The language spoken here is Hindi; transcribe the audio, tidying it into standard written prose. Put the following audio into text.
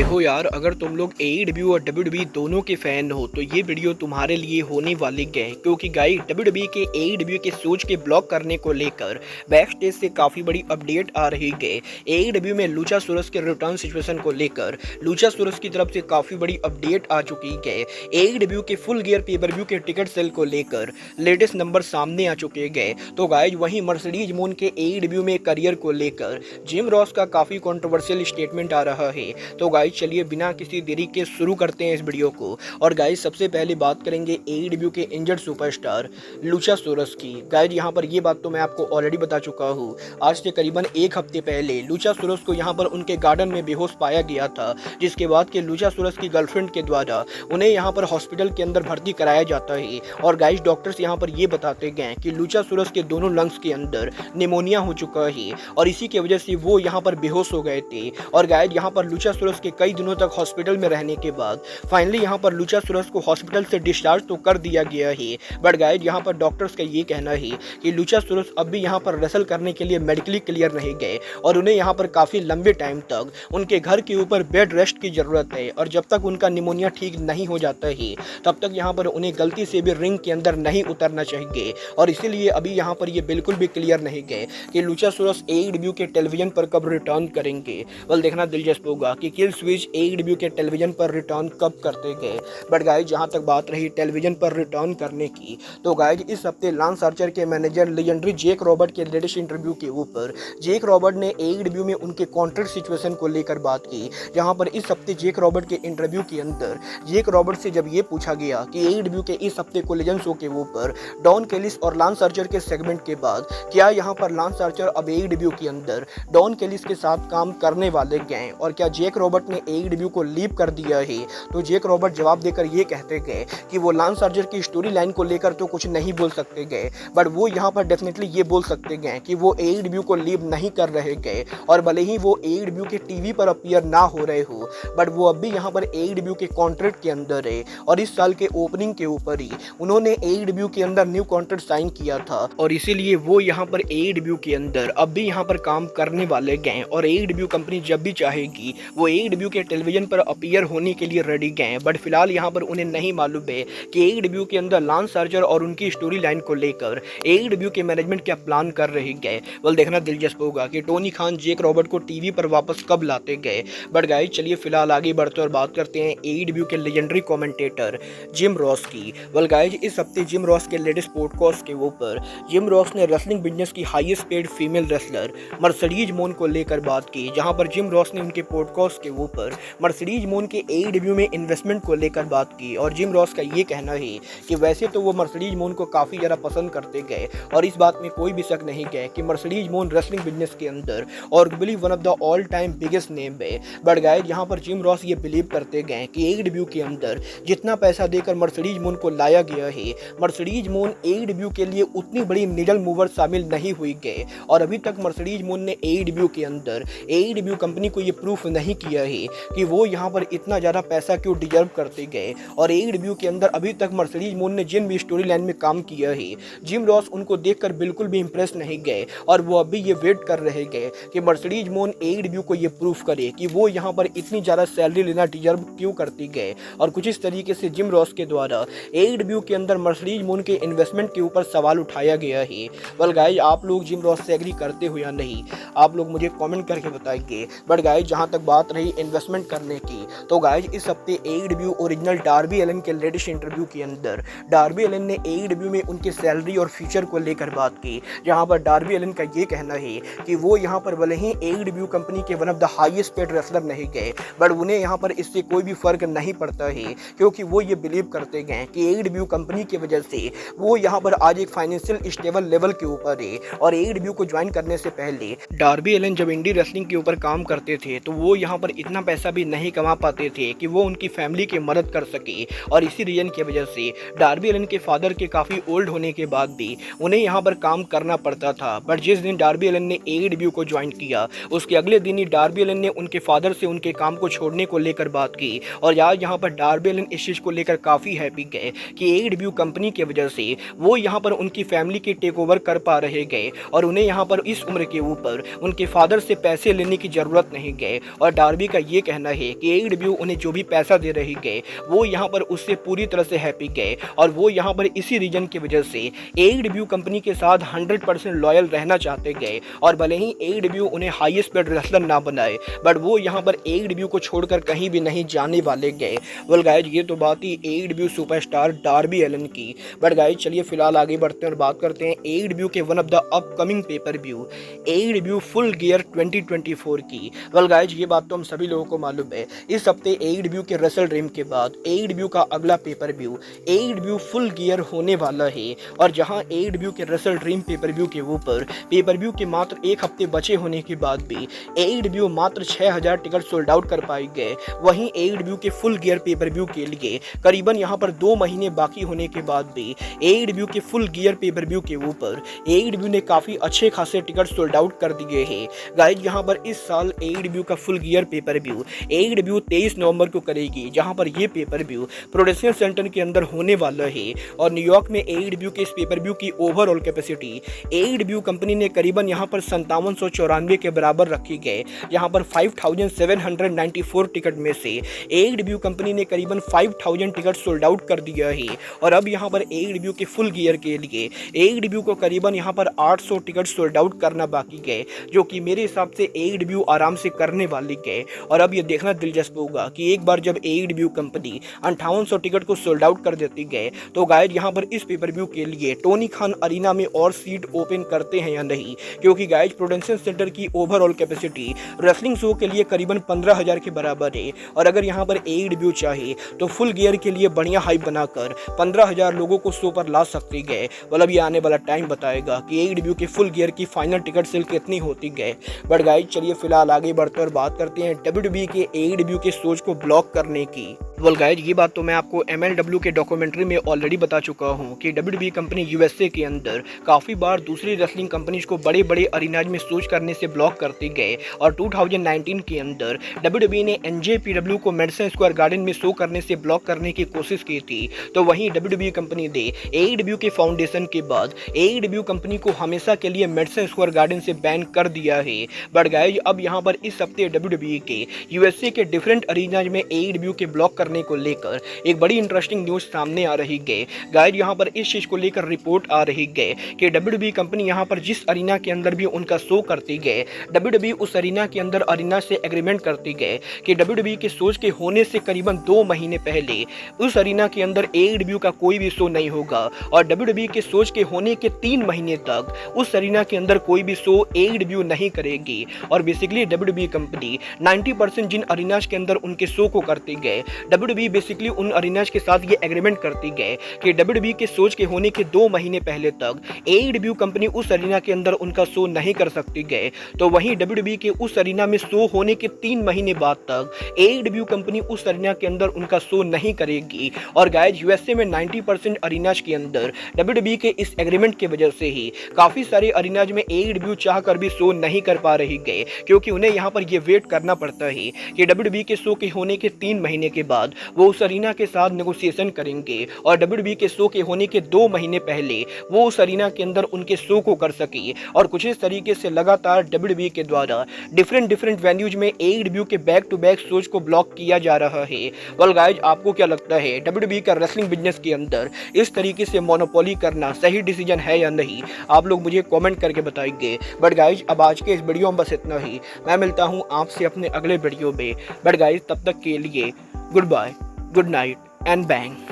देखो यार, अगर तुम लोग एईडब्ल्यू और डब्ल्यूडब्ल्यूई दोनों के फैन हो तो ये वीडियो तुम्हारे लिए होने वाली है, क्योंकि गाइस डब्ल्यूडब्ल्यूई के एईडब्ल्यू के सोच के ब्लॉक करने को लेकर बैक स्टेज से काफ़ी बड़ी अपडेट आ रही है। एईडब्ल्यू में लुचासोरस के रिटर्न सिचुएशन को लेकर लुचासोरस की तरफ से काफ़ी बड़ी अपडेट आ चुकी है। एईडब्ल्यू के फुल गियर पेपर व्यू के टिकट सेल को लेकर लेटेस्ट नंबर सामने आ चुके हैं। तो गाइस वहीं मर्सिडीज मून के एईडब्ल्यू में करियर को लेकर जिम रॉस का काफ़ी कंट्रोवर्शियल स्टेटमेंट आ रहा है। तो गाइस चलिए बिना किसी देरी के शुरू करते हैं इस वीडियो को। और गाइस सबसे पहले बात करेंगे एईडब्ल्यू के इंजर्ड सुपरस्टार लुचासोरस की। गाइस यहाँ पर ये बात तो मैं आपको ऑलरेडी बता चुका हूँ। आज से करीबन एक हफ्ते पहले लुचासोरस को यहाँ पर उनके गार्डन में बेहोश पाया गया था, जिसके बाद के लुचासोरस की गर्लफ्रेंड के द्वारा उन्हें यहाँ पर हॉस्पिटल के अंदर भर्ती कराया जाता है। और गाइस डॉक्टर्स यहाँ पर ये बताते गए कि लुचासोरस के दोनों लंग्स के अंदर निमोनिया हो चुका है और इसी की वजह से वो यहाँ पर बेहोश हो गए थे। और गाइस यहाँ पर लुचासोरस के कई दिनों तक हॉस्पिटल में रहने के बाद फाइनली यहाँ पर लुचासोरस को हॉस्पिटल से डिस्चार्ज तो कर दिया गया है। बट गाइस यहाँ पर डॉक्टर्स का ये कहना है कि लुचासोरस अब भी यहाँ पर रेसल करने के लिए मेडिकली क्लियर नहीं गए और उन्हें यहाँ पर काफ़ी लंबे टाइम तक उनके घर के ऊपर बेड रेस्ट की ज़रूरत है। और जब तक उनका निमोनिया ठीक नहीं हो जाता है तब तक यहाँ पर उन्हें गलती से भी रिंग के अंदर नहीं उतरना चाहिए। और इसीलिए अभी यहाँ पर ये बिल्कुल भी क्लियर नहीं गए कि लुचासोरस एईडब्ल्यू के टेलीविजन पर कब रिटर्न करेंगे। वेल देखना दिलचस्प होगा कि किल स्विच एईडब्ल्यू के टेलीविजन पर रिटर्न कब करते गए। बट गाइस जहां तक बात रही टेलीविजन पर रिटर्न करने की, तो गाइस इस हफ्ते लांस आर्चर के मैनेजर लेजेंडरी जेक रॉबर्ट के लेटेस्ट इंटरव्यू के ऊपर जेक रॉबर्ट ने एईडब्ल्यू में उनके कॉन्ट्रैक्ट सिचुएशन को लेकर बात की। जहां पर इस हफ्ते जेक रॉबर्ट के इंटरव्यू के अंदर जेक रॉबर्ट से जब ये पूछा गया कि एईडब्ल्यू के इस हफ्ते कोलिजन शो के ऊपर डॉन केलिस और लांस आर्चर के सेगमेंट के बाद क्या यहाँ पर लांस आर्चर अब एईडब्ल्यू के अंदर डॉन केलिस के साथ काम करने वाले गए और क्या जेक रॉबर्ट ने एईडब्ल्यू को लीव कर दिया है। तो जेक रॉबर्ट जवाब देकर ये कहते गए कि वो लांस आर्चर की स्टोरी लाइन को लेकर तो कुछ नहीं बोल सकते गए, बट वो यहाँ पर डेफिनेटली ये बोल सकते गए कि वो एईडब्ल्यू को लीव नहीं कर रहे गए। और भले ही वो एईडब्ल्यू के टीवी पर अपीयर ना हो रहे हो, बट वो अब भी यहाँ पर एईडब्ल्यू के कॉन्ट्रैक्ट के अंदर है। और इस साल के ओपनिंग के ऊपर ही उन्होंने एईडब्ल्यू के अंदर न्यू कॉन्ट्रैक्ट साइन किया था और इसीलिए वो यहाँ पर एईडब्ल्यू के अंदर अब भी यहाँ पर काम करने वाले गए। और एईडब्ल्यू कंपनी जब भी चाहेगी वो एईडब्ल्यू के टेलीविजन पर अपीयर होने के लिए रेडी गए। बट फिलहाल यहाँ पर उन्हें नहीं मालूम है कि एईडब्ल्यू के अंदर लांस आर्चर और उनकी स्टोरी लाइन को लेकर एईडब्ल्यू के मैनेजमेंट क्या प्लान कर रही गए। वेल देखना दिलचस्प होगा कि टोनी खान जेक रॉबर्ट को टीवी पर वापस कब लाते गए। बट गाइस चलिए फिलहाल आगे बढ़ते और बात करते हैं एईडब्ल्यू के लेजेंडरी कमेंटेटर जिम रॉस की। वेल गाइस इस हफ्ते जिम रॉस के लेटेस्ट पॉडकास्ट के ऊपर जिम रॉस ने रेसलिंग बिजनेस की highest paid female wrestler Mercedes moon को लेकर बात की। जहां पर जिम रॉस ने उनके पॉडकास्ट के ऊपर मर्सिडीज मून के एईडब्ल्यू में इन्वेस्टमेंट को लेकर बात की। और जिम रॉस का ये कहना है कि वैसे तो वो मर्सिडीज मून को काफ़ी ज़्यादा पसंद करते गए और इस बात में कोई भी शक नहीं गए कि मर्सिडीज मून रेसलिंग बिजनेस के अंदर arguably one of the all time biggest name है। बट गाइस यहाँ पर जिम रॉस ये बिलीव करते गए कि एईडब्ल्यू के अंदर जितना पैसा देकर मर्सिडीज मून को लाया गया है, मर्सिडीज मून एईडब्ल्यू के लिए उतनी बड़ी नीडल मूवर शामिल नहीं हुई गए। और अभी तक मर्सिडीज मून ने एईडब्ल्यू के अंदर एईडब्ल्यू कंपनी को ये प्रूफ नहीं किया है कि वो यहाँ पर इतना ज़्यादा पैसा क्यों डिजर्व करते गए। और एईडब्ल्यू के अंदर अभी तक मर्सिडीज मून ने जिन भी स्टोरी लाइन में काम किया है, जिम रॉस उनको देखकर बिल्कुल भी इंप्रेस नहीं गए और वो अभी ये वेट कर रहे गए कि मर्सिडीज मून एईडब्ल्यू को ये प्रूफ करे कि वो यहाँ पर इतनी ज़्यादा सैलरी लेना डिजर्व क्यों करती गए। और कुछ इस तरीके से जिम रॉस के द्वारा एईडब्ल्यू के अंदर मर्सिडीज मून के इन्वेस्टमेंट के ऊपर सवाल उठाया गया है। वेल गाइस आप लोग जिम रॉस से एग्री करते हो या नहीं, आप लोग मुझे कमेंट करके बताएंगे। बट गाइस जहां तक बात रही इन्वेस्टमेंट करने की, तो गाइस इस हफ्ते एईडब्ल्यू ओरिजिनल डार्बी एलन के लेटेस्ट इंटरव्यू के अंदर डार्बी एलन ने एईडब्ल्यू में उनके सैलरी और फ्यूचर को लेकर बात की। जहां पर डार्बी एलन का ये कहना है कि वो यहाँ पर भले ही एईडब्ल्यू कंपनी के one of the highest paid wrestler नहीं गए, बट उन्हें यहाँ पर इससे कोई भी फर्क नहीं पड़ता है, क्योंकि वो ये बिलीव करते गए कि एईडब्ल्यू कंपनी की वजह से वो यहाँ पर आज एक फाइनेंशियल स्टेबल लेवल के ऊपर है। और एईडब्ल्यू को ज्वाइन करने से पहले डार्बी एलन जब इंडी रेसलिंग के ऊपर काम करते थे तो वो यहाँ पर इतना पैसा भी नहीं कमा पाते थे कि वो उनकी फैमिली की मदद कर सके। और इसी रीजन की वजह से डार्बी एलन के फादर के काफ़ी ओल्ड होने के बाद भी उन्हें यहाँ पर काम करना पड़ता था। बट जिस दिन डार्बी एलन ने एईडब्ल्यू को ज्वाइन किया उसके अगले दिन ही डार्बी एलन ने उनके फादर से उनके काम को छोड़ने को लेकर बात की। और यार यहाँ पर डार्बी एलन इस चीज़ को लेकर काफ़ी हैप्पी गए कि एईडब्ल्यू कंपनी की वजह से वो यहाँ पर उनकी फैमिली के टेक ओवर कर पा रहे गए और उन्हें यहाँ पर इस उम्र के ऊपर उनके फादर से पैसे लेने की ज़रूरत नहीं गए। और डार्बी का ये ये कहना है कि AEW उन्हें जो भी पैसा दे रही गए वो यहाँ पर उससे पूरी तरह से हैप्पी गए और वो यहाँ पर इसी रीजन की वजह से AEW कंपनी के साथ 100% लॉयल रहना चाहते गए। और भले ही AEW उन्हें हाईएस्ट पेड रेसलर ना बनाए बट वो यहाँ पर AEW को छोड़कर कहीं भी नहीं जाने वाले गए। वेल गाइज ये तो बात ही AEW सुपरस्टार डार्बी एलन की। बट गाइज चलिए फिलहाल आगे बढ़ते हैं और बात करते हैं AEW के one of the upcoming pay per view AEW full gear 2024 की। वेल गाइज ये बात तो हम सभी लोगों को मालूम है, इस हफ्ते AEW के रेसल ड्रीम के बाद AEW का अगला pay per view AEW full gear होने वाला है। और जहां AEW के रेसल ड्रीम पेपर व्यू के ऊपर पेपर व्यू के मात्र एक हफ्ते बचे होने के बाद भी AEW मात्र 6000 टिकट सोल्ड आउट कर पाए गए, वहीं AEW के फुल गियर पेपर व्यू के लिए करीबन यहां पर 2 महीने बाकी होने के बाद भी AEW के फुल गियर पेपर व्यू के ऊपर AEW ने काफी अच्छे खासे टिकट सोल्ड आउट कर दिए हैं। गाइज यहां पर इस साल AEW का full gear pay per view AEW 23 नवंबर को करेगी, जहां पर यह पेपर व्यू प्रोडक्शन सेंटर के अंदर होने वाला है। और न्यूयॉर्क में AEW के इस पेपर व्यू की ओवरऑल कैपेसिटी AEW कंपनी ने करीबन यहां पर 5794 के बराबर रखी गए। यहां पर 5794 टिकट में से AEW कंपनी ने करीबन 5000 टिकट सोल्ड आउट कर दिया है। और अब यहां पर AEW के फुल गियर के लिए AEW को करीबन यहां पर 800 टिकट सोल्ड आउट करना बाकी गए, जो कि मेरे हिसाब से AEW आराम से करने वाली गए। और अब ये देखना दिलचस्प होगा कि एक बार जब AEW कंपनी 5800 टिकट को सोल्ड आउट कर देती गए तो गाइज यहाँ पर इस पेपर व्यू के लिए टोनी खान अरीना में और सीट ओपन करते हैं या नहीं, क्योंकि गाइज प्रोडक्शन सेंटर की ओवरऑल कैपेसिटी रेसलिंग शो के लिए करीबन 15000 के बराबर है। और अगर यहाँ पर AEW चाहे तो फुल गियर के लिए बढ़िया हाइप बनाकर 15000 लोगों को शो पर ला सकती गए। मतलब ये आने वाला टाइम बताएगा कि AEW के फुल गियर की फाइनल टिकट सेल कितनी होती गए। बट गाइज चलिए फिलहाल आगे बढ़ते और बात करते हैं WWE के AEW के सोच को ब्लॉक करने की। वेल गाइज ये बात तो मैं आपको MLW के डॉक्यूमेंट्री में ऑलरेडी बता चुका हूँ कि WWE कंपनी USA के अंदर काफ़ी बार दूसरी रेसलिंग कंपनीज को बड़े बड़े अरीनाज में सोच करने से ब्लॉक करते गए। और 2019 के अंदर WWE ने NJPW को मेडिसन स्क्वायर गार्डन में शो करने से ब्लॉक करने की कोशिश की थी। तो वहीं WWE कंपनी ने AEW के फाउंडेशन के बाद AEW कंपनी को हमेशा के लिए मेडिसन स्क्वायर गार्डन से बैन कर दिया है। बट गाइज अब यहाँ पर इस हफ्ते WWE के USA के डिफरेंट अरीनाज में AEW के ब्लॉक करने को लेकर एक बड़ी इंटरेस्टिंग न्यूज सामने आ रही है। गाइज यहाँ पर इस चीज को लेकर रिपोर्ट आ रही है कि WWE कंपनी यहाँ पर जिस अरीना के अंदर भी उनका शो करती गए, WWE उस अरीना के अंदर अरीना से एग्रीमेंट करती गए कि WWE के शोज के होने से करीबन 2 महीने पहले उस अरीना के अंदर AEW का कोई भी शो नहीं होगा। और WWE के शोज के होने के 3 महीने तक उस अरीना के अंदर कोई भी शो AEW नहीं करेगी। और बेसिकली WWE कंपनी 90% जिन अरीनाज के अंदर उनके शो को करती गए, WWE बेसिकली उन अरीनाज के साथ ये एग्रीमेंट करती गए कि WWE के शोज के होने के 2 महीने पहले तक AEW कंपनी उस अरीना के अंदर उनका शो नहीं कर सकती गए। तो वहीं WWE के उस अरीना में शो होने के 3 महीने बाद तक AEW कंपनी उस अरीना के अंदर उनका शो नहीं करेगी। और गाइज USA में 90% अरीनाज के अंदर WWE के इस एग्रीमेंट की वजह से ही काफी सारे अरीनाज में AEW चाह कर भी शो नहीं कर पा रही गए, क्योंकि उन्हें यहाँ पर यह वेट करना पड़ता है कि WWE के शो के होने के 3 महीने के बाद वो उस अरीना के साथ नेगोशिएशन करेंगे और WWE के शो के होने के 2 महीने पहले वो उस अरीना के अंदर उनके शो को कर सके। और कुछ इस तरीके से लगातार WWE के द्वारा डिफरेंट वेन्यूज में AEW के बैक टू बैक शोज को ब्लॉक किया जा रहा है। वेल गाइज आपको क्या लगता है WWE का रेसलिंग बिजनेस के अंदर इस तरीके से मोनोपोली करना सही डिसीजन है या नहीं? आप लोग मुझे कमेंट करके बताइए। बट गाइज अब आज के इस वीडियो में बस इतना ही। मैं मिलता हूँ आपसे अपने अगले वीडियो में। बट गाइज तब तक के लिए good bye, good night and bang.